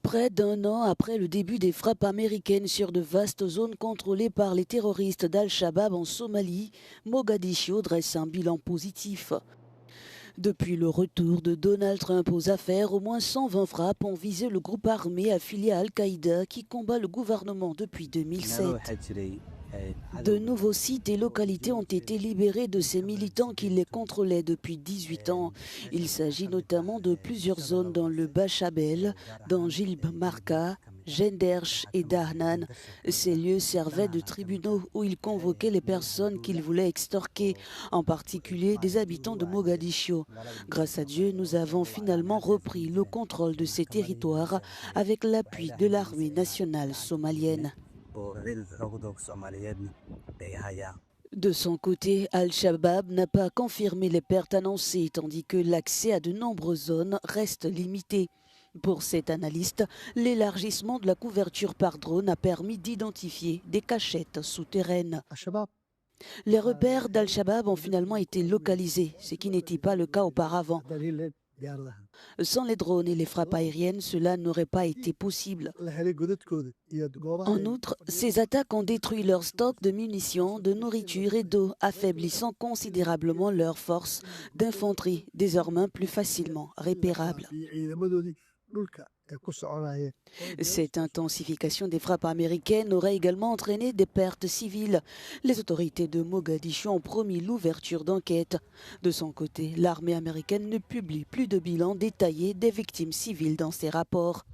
Près d'un an après le début des frappes américaines sur de vastes zones contrôlées par les terroristes d'Al-Shabaab en Somalie, Mogadiscio dresse un bilan positif. Depuis le retour de Donald Trump aux affaires, au moins 120 frappes ont visé le groupe armé affilié à Al-Qaïda qui combat le gouvernement depuis 2007. De nouveaux sites et localités ont été libérés de ces militants qui les contrôlaient depuis 18 ans. Il s'agit notamment de plusieurs zones dans le Bachabel, dans Jilb Marka, Gendersh et Dahnan. Ces lieux servaient de tribunaux où ils convoquaient les personnes qu'ils voulaient extorquer, en particulier des habitants de Mogadiscio. Grâce à Dieu, nous avons finalement repris le contrôle de ces territoires avec l'appui de l'armée nationale somalienne. De son côté, Al-Shabaab n'a pas confirmé les pertes annoncées, tandis que l'accès à de nombreuses zones reste limité. Pour cet analyste, l'élargissement de la couverture par drone a permis d'identifier des cachettes souterraines. Les repères d'Al-Shabaab ont finalement été localisés, ce qui n'était pas le cas auparavant. Sans les drones et les frappes aériennes, cela n'aurait pas été possible. En outre, ces attaques ont détruit leurs stocks de munitions, de nourriture et d'eau, affaiblissant considérablement leurs forces d'infanterie, désormais plus facilement repérables. Cette intensification des frappes américaines aurait également entraîné des pertes civiles. Les autorités de Mogadiscio ont promis l'ouverture d'enquêtes. De son côté, l'armée américaine ne publie plus de bilan détaillé des victimes civiles dans ses rapports.